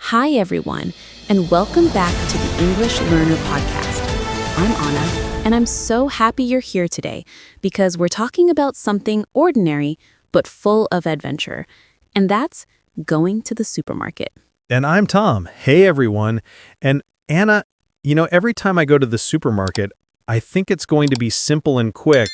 Hi, everyone, and welcome back to the English Learner Podcast. I'm Anna, and I'm so happy you're here today because we're talking about something ordinary but full of adventure, and that's going to the supermarket. And I'm Tom. Hey, everyone. And Anna, every time I go to the supermarket, I think it's going to be simple and quick.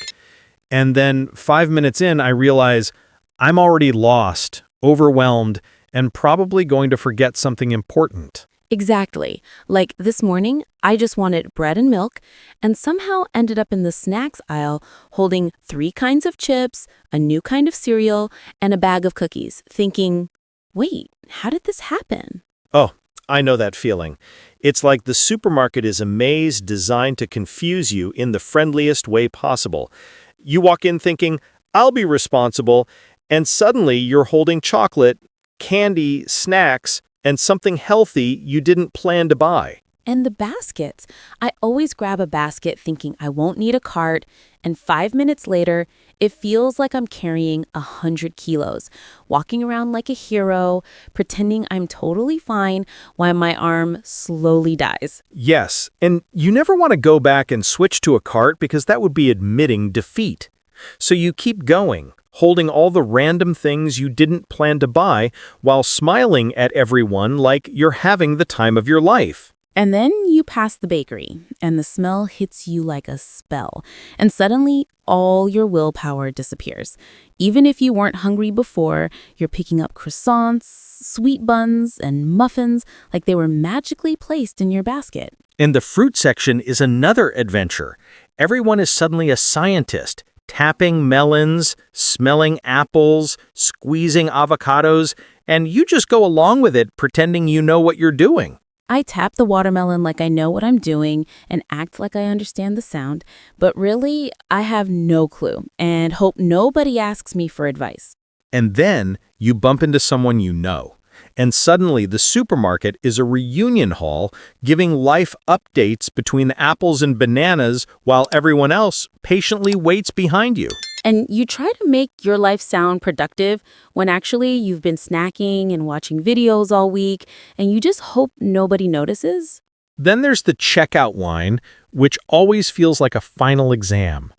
And then 5 minutes in, I realize I'm already lost, overwhelmed, and probably going to forget something important. Exactly. Like this morning, I just wanted bread and milk and somehow ended up in the snacks aisle holding 3 kinds of chips, a new kind of cereal, and a bag of cookies, thinking, wait, how did this happen? Oh, I know that feeling. It's like the supermarket is a maze designed to confuse you in the friendliest way possible. You walk in thinking, I'll be responsible, and suddenly you're holding chocolate, candy, snacks, and something healthy you didn't plan to buy. And the baskets. I always grab a basket thinking I won't need a cart, and 5 minutes later, it feels like I'm carrying 100 kilos, walking around like a hero, pretending I'm totally fine while my arm slowly dies. Yes, and you never want to go back and switch to a cart because that would be admitting defeat. So you keep going, holding all the random things you didn't plan to buy while smiling at everyone like you're having the time of your life. And then you pass the bakery, and the smell hits you like a spell, and suddenly all your willpower disappears. Even if you weren't hungry before, you're picking up croissants, sweet buns, and muffins like they were magically placed in your basket. And the fruit section is another adventure. Everyone is suddenly a scientist, tapping melons, smelling apples, squeezing avocados, and you just go along with it pretending you know what you're doing. I tap the watermelon like I know what I'm doing and act like I understand the sound, but really, I have no clue and hope nobody asks me for advice. And then you bump into someone you know. And suddenly the supermarket is a reunion hall giving life updates between apples and bananas while everyone else patiently waits behind you. And you try to make your life sound productive when actually you've been snacking and watching videos all week, and you just hope nobody notices. Then there's the checkout line, which always feels like a final exam.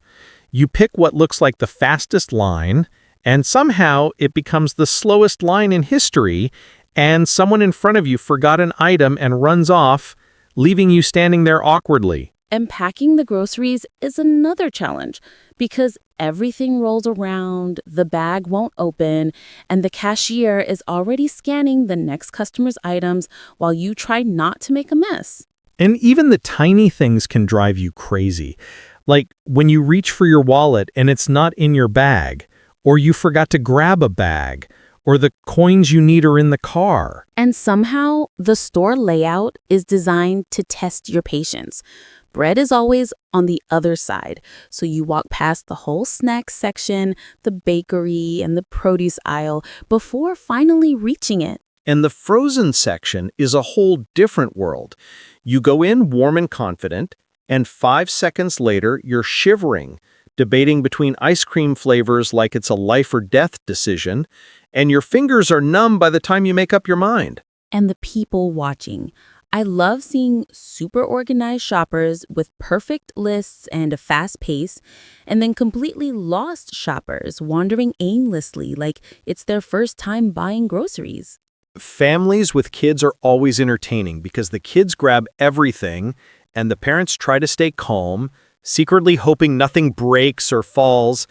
You pick what looks like the fastest line, and somehow it becomes the slowest line in history, and someone in front of you forgot an item and runs off, leaving you standing there awkwardly. And packing the groceries is another challenge because everything rolls around, the bag won't open, and the cashier is already scanning the next customer's items while you try not to make a mess. And even the tiny things can drive you crazy. Like when you reach for your wallet and it's not in your bag, or you forgot to grab a bag, or the coins you need are in the car. And somehow, the store layout is designed to test your patience. Bread is always on the other side, so you walk past the whole snack section, the bakery, and the produce aisle before finally reaching it. And the frozen section is a whole different world. You go in warm and confident, and 5 seconds later, you're shivering, debating between ice cream flavors like it's a life or death decision, and your fingers are numb by the time you make up your mind. And the people watching. I love seeing super organized shoppers with perfect lists and a fast pace, and then completely lost shoppers wandering aimlessly like it's their first time buying groceries. Families with kids are always entertaining because the kids grab everything, and the parents try to stay calm, secretly hoping nothing breaks or falls.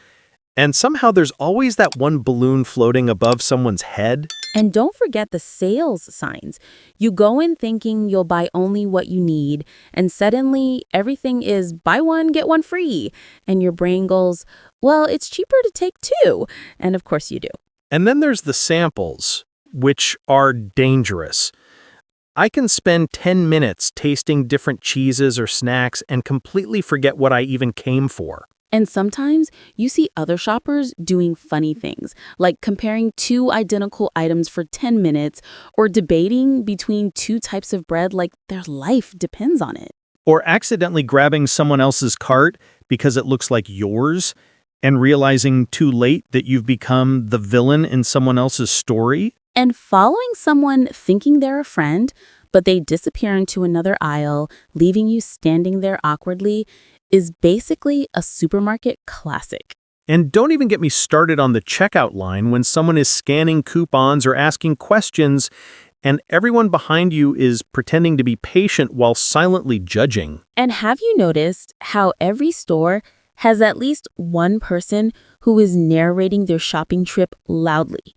And somehow there's always that one balloon floating above someone's head. And don't forget the sales signs. You go in thinking you'll buy only what you need, and suddenly everything is buy one, get one free. And your brain goes, well, it's cheaper to take 2. And of course you do. And then there's the samples, which are dangerous. I can spend 10 minutes tasting different cheeses or snacks and completely forget what I even came for. And sometimes you see other shoppers doing funny things, like comparing 2 identical items for 10 minutes or debating between 2 types of bread like their life depends on it. Or accidentally grabbing someone else's cart because it looks like yours and realizing too late that you've become the villain in someone else's story. And following someone thinking they're a friend, but they disappear into another aisle, leaving you standing there awkwardly, is basically a supermarket classic. And don't even get me started on the checkout line when someone is scanning coupons or asking questions, and everyone behind you is pretending to be patient while silently judging. And have you noticed how every store has at least one person who is narrating their shopping trip loudly?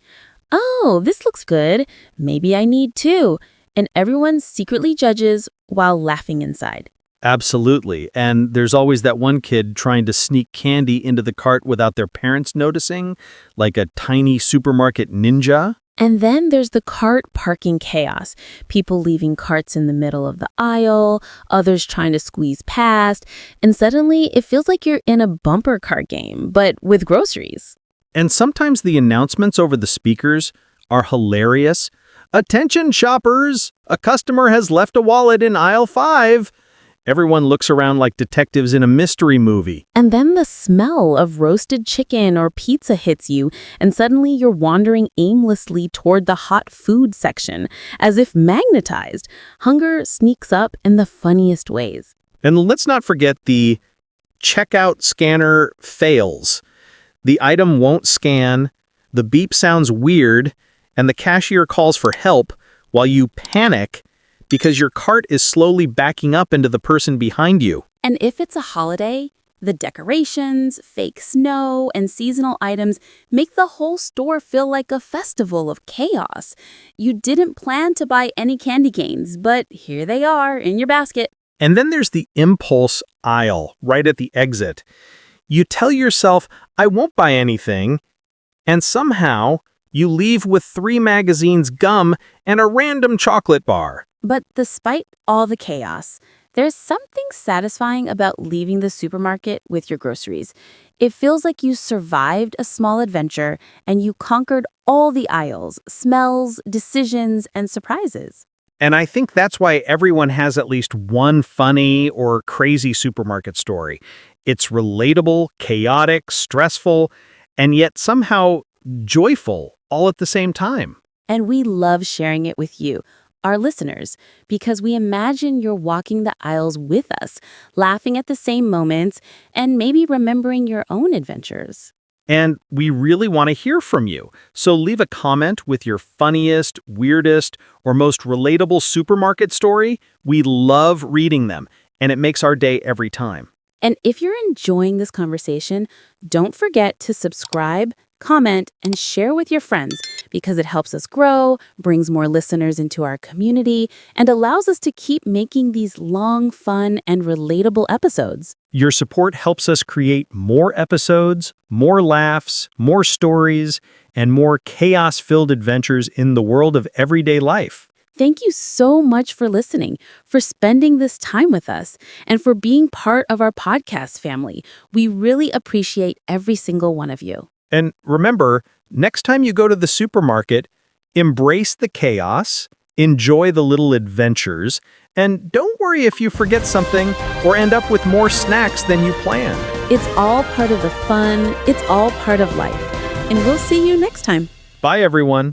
Oh, this looks good. Maybe I need two. And everyone secretly judges while laughing inside. Absolutely. And there's always that one kid trying to sneak candy into the cart without their parents noticing, like a tiny supermarket ninja. And then there's the cart parking chaos. People leaving carts in the middle of the aisle, others trying to squeeze past, and suddenly it feels like you're in a bumper car game, but with groceries. And sometimes the announcements over the speakers are hilarious. Attention shoppers! A customer has left a wallet in aisle 5. Everyone looks around like detectives in a mystery movie. And then the smell of roasted chicken or pizza hits you, and suddenly you're wandering aimlessly toward the hot food section, as if magnetized. Hunger sneaks up in the funniest ways. And let's not forget the checkout scanner fails. The item won't scan, the beep sounds weird, and the cashier calls for help while you panic because your cart is slowly backing up into the person behind you. And if it's a holiday, the decorations, fake snow, and seasonal items make the whole store feel like a festival of chaos. You didn't plan to buy any candy canes, but here they are in your basket. And then there's the impulse aisle right at the exit. You tell yourself, I won't buy anything, and somehow you leave with 3 magazines, gum, and a random chocolate bar. But despite all the chaos, there's something satisfying about leaving the supermarket with your groceries. It feels like you survived a small adventure and you conquered all the aisles, smells, decisions, and surprises. And I think that's why everyone has at least one funny or crazy supermarket story. It's relatable, chaotic, stressful, and yet somehow joyful all at the same time. And we love sharing it with you, our listeners, because we imagine you're walking the aisles with us, laughing at the same moments, and maybe remembering your own adventures. And we really want to hear from you. So leave a comment with your funniest, weirdest, or most relatable supermarket story. We love reading them, and it makes our day every time. And if you're enjoying this conversation, don't forget to subscribe, comment, and share with your friends because it helps us grow, brings more listeners into our community, and allows us to keep making these long, fun, and relatable episodes. Your support helps us create more episodes, more laughs, more stories, and more chaos-filled adventures in the world of everyday life. Thank you so much for listening, for spending this time with us, and for being part of our podcast family. We really appreciate every single one of you. And remember, next time you go to the supermarket, embrace the chaos, enjoy the little adventures, and don't worry if you forget something or end up with more snacks than you planned. It's all part of the fun. It's all part of life. And we'll see you next time. Bye, everyone.